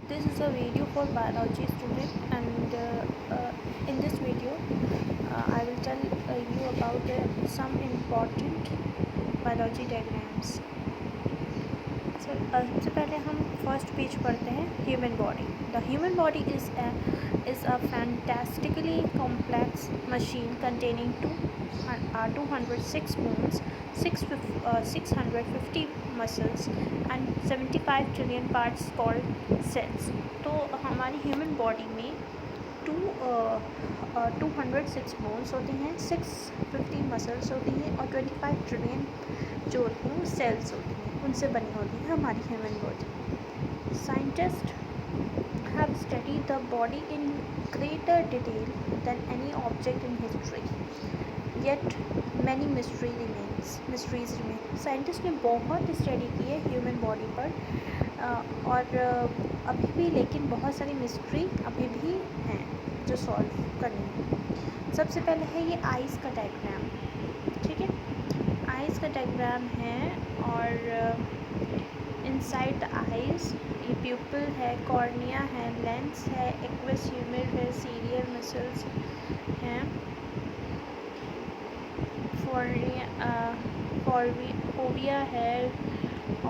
This is a video for biology student, and in this video I will tell you about some important biology diagrams. सबसे पहले हम first page पढ़ते हैं human body. The human body is a fantastically complex machine containing 206 bones, 650 muscles and 75 trillion parts called cells. तो हमारी human body में 206 bones होती हैं, 650 मसल्स होती हैं और 25 ट्रिलियन जो होती हैं सेल्स होती हैं, उनसे बनी होती है हमारी human body. Scientist have studied the body in greater detail than any object in history, yet many mysteries remain. Scientist ने बहुत स्टडी की है ह्यूमन बॉडी पर और अभी भी लेकिन बहुत सारी मिस्ट्री अभी भी हैं जो सॉल्व करनी है. सबसे पहले है ये आइज़ का डायग्राम. ठीक है, आइज़ का डायग्राम है और इनसाइड द आइज़ ये प्यूपिल है, कॉर्निया है, लेंस है, एक्वस ह्यूमर है, सीरियल मसल्स हैं, फोविया है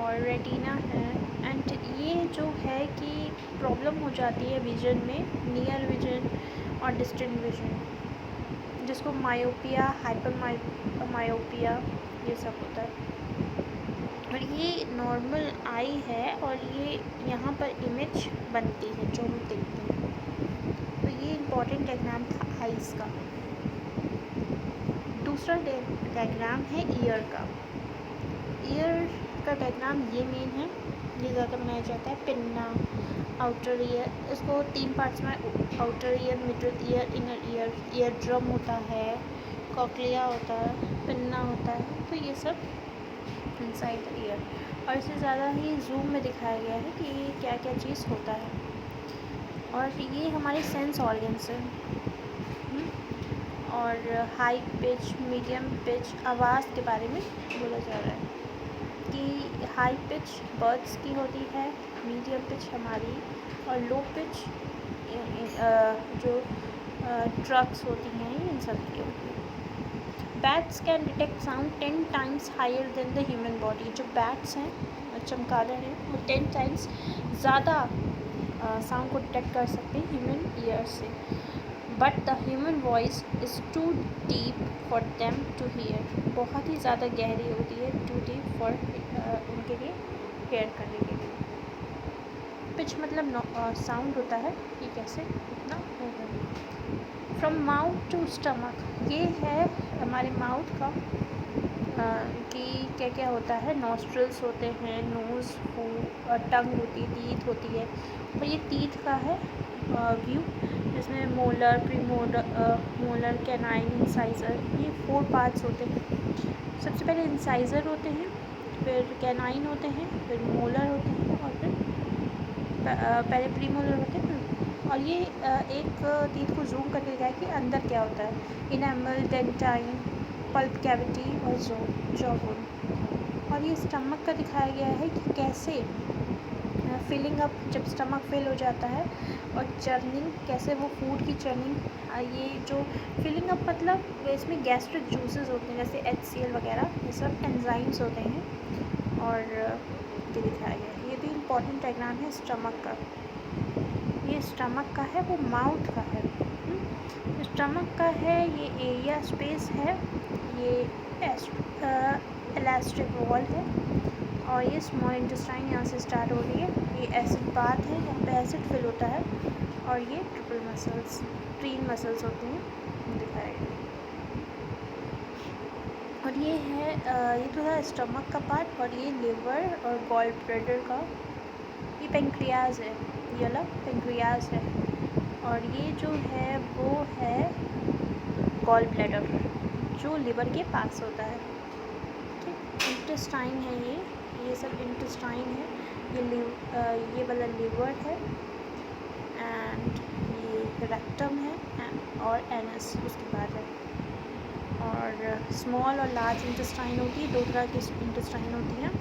और रेटिना है. एंड ये जो है कि प्रॉब्लम हो जाती है विजन में, नियर विजन और डिस्टेंट विजन, जिसको मायोपिया, हाइपर मायोपिया ये सब होता है. और ये नॉर्मल आई है और ये यहाँ पर इमेज बनती है जो हम देखते हैं. तो ये इम्पॉर्टेंट डायग्राम था आइज़ का. दूसरा डायग्राम है ईयर का. ईयर का डायग्राम ये मेन है, ये ज़्यादा बनाया जाता है. पिन्ना, आउटर ईयर, इसको 3 पार्ट्स में, outer ear, middle ear, inner ear. Ear drum होता है, कॉक्लिया होता है, पिन्ना होता है. तो ये सब इनसाइड द ईयर, और इससे ज़्यादा ही जूम में दिखाया गया है कि ये क्या क्या चीज़ होता है. और ये हमारे सेंस ऑर्गन्स हैं. और हाई पिच, मीडियम पिच, आवाज़ के बारे में बोला जा रहा है कि हाई पिच बर्ड्स की होती है, मीडियम पिच हमारी, और लो पिच जो ट्रक्स होती हैं इन सब की होती है. Bats can detect sound 10 times higher than the human body. जो बैट्स हैं, चमगादड़ हैं, वो 10 टाइम्स ज़्यादा साउंड को डिटेक्ट कर सकते हैं ह्यूमन ईयर से. But the human voice is too deep for them to hear. बहुत ही ज़्यादा गहरी होती है, टू डीप फॉर उनके लिए हेयर करने के लिए. पिच मतलब साउंड होता है कि कैसे इतना होगा. फ्रॉम माउथ टू स्टमक, ये है हमारे माउथ का कि क्या क्या होता है. नॉस्ट्रल्स होते हैं, नोज़, टंग होती है, टीथ होती है. और ये टीथ का है व्यू, जिसमें मोलर, मोलर, कैनाइन, इंसाइज़र, ये 4 पार्ट्स होते हैं. सबसे पहले इंसाइज़र होते हैं, फिर कैनाइन होते हैं, फिर मोलर होते हैं और फिर पहले प्रीमोलर होते हैं. और ये एक टीथ को जूम करके दिखाया कि अंदर क्या होता है. इनेमल, डेंटाइन, पल्प कैविटी और जॉबोन. और ये स्टमक का दिखाया गया है कि कैसे फिलिंग अप, जब स्टमक फिल हो जाता है, और चर्निंग, कैसे वो फूड की चर्निंग. ये जो फिलिंग अप मतलब इसमें गैस्ट्रिक जूसेस होते हैं, जैसे HCl वगैरह, ये सब एंजाइम्स होते हैं. और ये दिखाया गया है. ये भी इम्पॉर्टेंट डायग्राम है स्टमक का. ये स्टमक का है, वो माउथ का है. स्टमक का है, ये एरिया स्पेस है, ये इलास्टिक वॉल है. और ये स्मॉल इंटेस्टाइन यहाँ से स्टार्ट हो रही है. ये एसिड बाथ है, यहाँ पे एसिड फिल होता है. और ये ट्रिपल मसल्स, 3 मसल्स होते हैं, दिखाया गया. और ये है ये तो है स्टमक का पार्ट. और ये लिवर और गॉल ब्लैडर का, ये पेंक्रियाज है, ये वाला पेंक्रियाज है. और ये जो है वो है गॉल ब्लैडर, जो लिवर के पास होता है. ठीक, इंटेस्टाइन है ये सब इंटेस्टाइन है. ये वाला लिवर है, एंड ये रेक्टम है, और एनस उसके बाद है. और स्मॉल और लार्ज इंटेस्टाइन होती है, 2 तरह की इंटेस्टाइन होती हैं.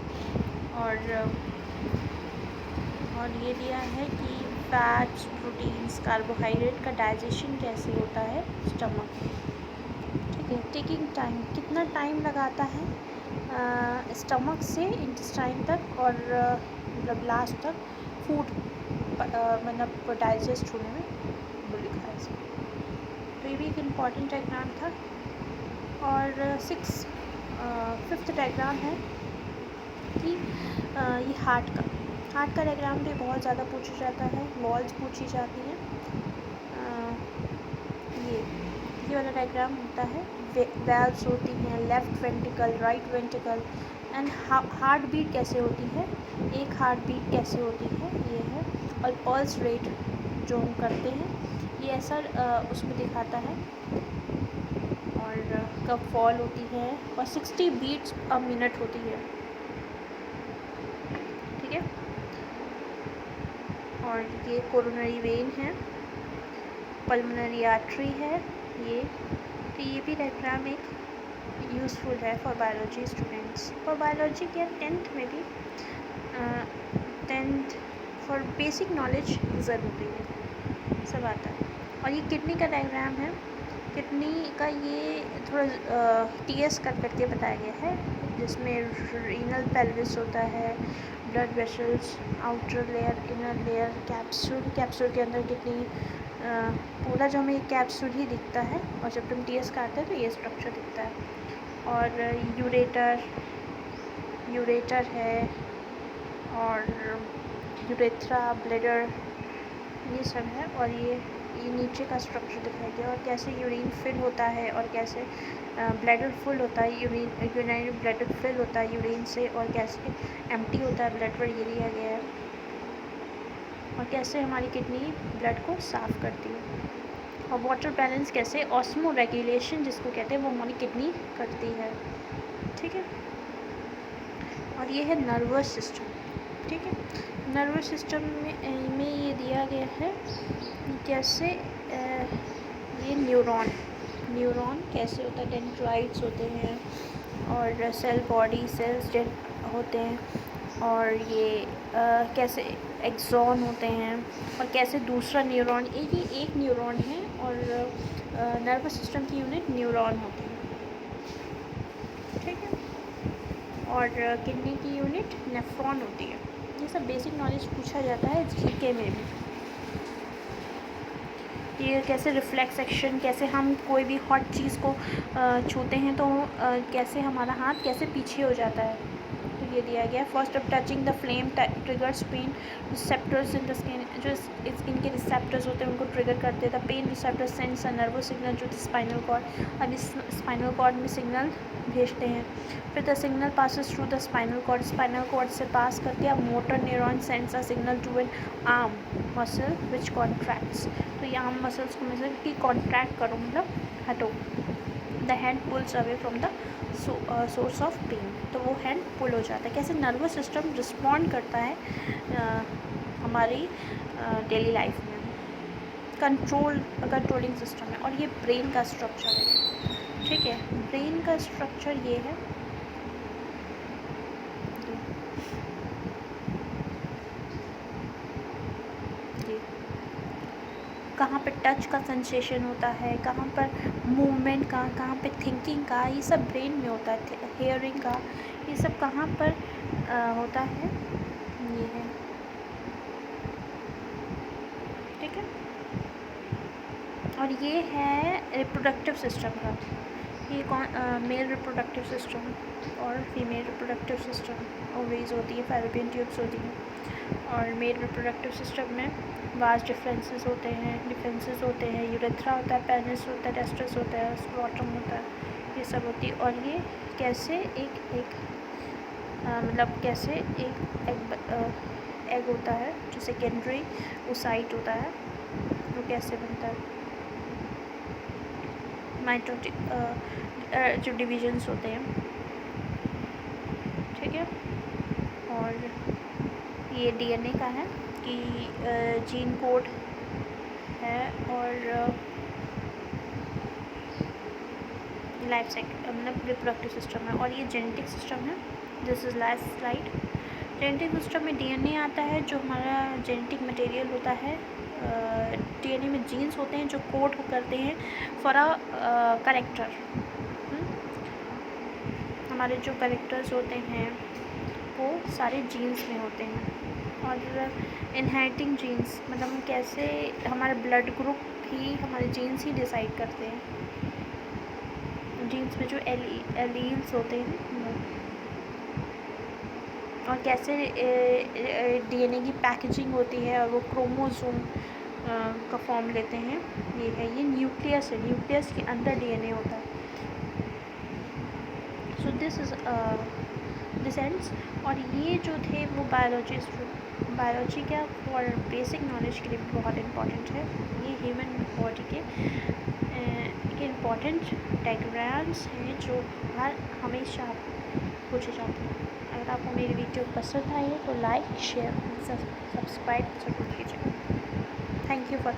और ये दिया है कि फैट्स, प्रोटीन्स, कार्बोहाइड्रेट का डाइजेशन कैसे होता है स्टमक में। ठीक है, टेकिंग टाइम, कितना टाइम लगाता है स्टमक से इंटेस्टाइन तक और मतलब लास्ट तक फूड मतलब डाइजेस्ट होने में, वो लिखा है इसमें। तो ये भी एक इम्पॉर्टेंट डायग्राम था। और फिफ्थ डायग्राम है कि ये हार्ट का डायग्राम भी बहुत ज़्यादा पूछा जाता है, वॉल्स पूछी जाती हैं। ये वाला डायग्राम होता है, वैल्व्स होती हैं, left ventricle, right ventricle, and heart beat कैसे होती है, एक हार्ट बीट कैसे होती है ये है, और पल्स रेट जो हम करते हैं ये ऐसा उसमें दिखाता है, और कब फॉल होती है, और 60 बीट्स अ मिनट होती है। ठीक है, और ये कोरोनरी वेन है, पल्मोनरी आर्टरी है ये। तो ये भी डायग्राम एक यूज़फुल है for biology students, for biology के 10th में भी 10th फॉर बेसिक नॉलेज ज़रूरी है, सब आता है। और ये किडनी का डायग्राम है, किडनी का ये थोड़ा टीएस करके बताया गया है, जिसमें रीनल पेल्विस होता है, blood vessels, outer layer, inner layer, capsule के अंदर किडनी, पूरा जो हमें कैप्सूल ही दिखता है, और जब हम टीएस काटते हैं तो ये स्ट्रक्चर दिखता है। और यूरेटर है, और यूरेथ्रा, ब्लैडर, ये सब है। और ये नीचे का स्ट्रक्चर दिखाई दिया, और कैसे यूरिन फिल होता है, और कैसे ब्लैडर फुल होता है, यूरिनरी ब्लैडर फिल होता है यूरिन से, और कैसे एम्प्टी होता है ब्लैडर, ये दिया गया है। और कैसे हमारी किडनी ब्लड को साफ़ करती है, और वाटर बैलेंस कैसे ऑस्मो रेगुलेशन जिसको कहते हैं वो हमारी किडनी करती है। ठीक है, और ये है नर्वस सिस्टम। ठीक है, नर्वस सिस्टम में ये दिया गया है कैसे ये न्यूरॉन कैसे होता है, डेंड्राइट्स होते हैं, और सेल बॉडी सेल्स होते हैं, और ये कैसे एक्सॉन होते हैं, और कैसे दूसरा न्यूरॉन, ये एक न्यूरॉन है, और नर्वस सिस्टम की यूनिट न्यूरॉन होती है। ठीक है, और किडनी की यूनिट नेफ्रॉन होती है। ये सब बेसिक नॉलेज पूछा जाता है जीके में भी। ये कैसे रिफ्लेक्स एक्शन, कैसे हम कोई भी हॉट चीज़ को छूते हैं तो कैसे हमारा हाथ कैसे पीछे हो जाता है, तो ये दिया गया। First of touching the flame triggers pain receptors in the skin, जो स्किन के रिसेप्टर्स होते हैं उनको ट्रिगर करते हैं। The pain receptor sends a nervous signal to the spinal cord, अब इस स्पाइनल कॉर्ड में सिग्नल भेजते हैं। फिर the signal passes through the spinal cord से पास करके अब motor neuron sends a signal to an arm muscle which contracts, तो ये आर्म मसल्स को मसल की कॉन्ट्रैक्ट करो, मतलब हटो। The hand pulls away from the source of pain, तो वो हैंड पुल हो जाता है। कैसे नर्वस सिस्टम रिस्पॉन्ड करता है हमारी डेली लाइफ में, कंट्रोलिंग सिस्टम है। और ये ब्रेन का स्ट्रक्चर है। ठीक है, ब्रेन का स्ट्रक्चर ये है, कहाँ पे टच का सेंसेशन होता है, कहाँ पर मूवमेंट का, कहाँ पे थिंकिंग का, ये सब ब्रेन में होता है। हेयरिंग का, ये सब कहाँ पर होता है, ये है। ठीक है, और ये है रिप्रोडक्टिव सिस्टम का, ये मेल रिप्रोडक्टिव सिस्टम और फीमेल रिप्रोडक्टिव सिस्टम, ओवरीज होती है, फैलोपियन ट्यूब्स होती हैं। और मेल रिप्रोडक्टिव सिस्टम में वास्ट डिफरेंसेस होते हैं, यूरेथ्रा होता है, पेनिस होता है, टेस्टस होता है, स्क्रोटम होता है, ये सब होती है। और ये कैसे एक मतलब कैसे एक एग होता है जो सेकेंडरी ओसाइट होता है, वो कैसे बनता है, माइटोटिक जो डिविजन्स होते हैं। ठीक है, और ये डीएनए का है कि जीन कोड है, और लाइफ साइकिल मतलब रिप्रोडक्टिव सिस्टम है। और ये जेनेटिक सिस्टम है, this is last slide. Genetic system में डीएनए आता है, जो हमारा जेनेटिक मटेरियल होता है। डीएनए में जीन्स होते हैं जो कोड करते हैं फॉर अ करेक्टर। हमारे जो करेक्टर्स होते हैं वो सारे जीन्स में होते हैं। और इनहेरिटिंग जीन्स मतलब हम कैसे, हमारे ब्लड ग्रुप ही हमारे जीन्स ही डिसाइड करते हैं। जीन्स में जो एलील्स होते हैं वो, और कैसे डीएनए की पैकेजिंग होती है और वो क्रोमोसोम का फॉर्म लेते हैं। ये न्यूक्लियस है, न्यूक्लियस के अंदर डीएनए होता है। So this is this ends. और ये जो थे वो बायोलॉजी का फॉर बेसिक नॉलेज के लिए बहुत इम्पॉर्टेंट है। ये ह्यूमन बॉडी के इम्पॉर्टेंट डायग्राम्स हैं जो हमेशा पूछे जाते हैं। अगर आपको मेरी वीडियो पसंद आई है तो लाइक, शेयर, सब्सक्राइब जरूर कीजिए। Thank you for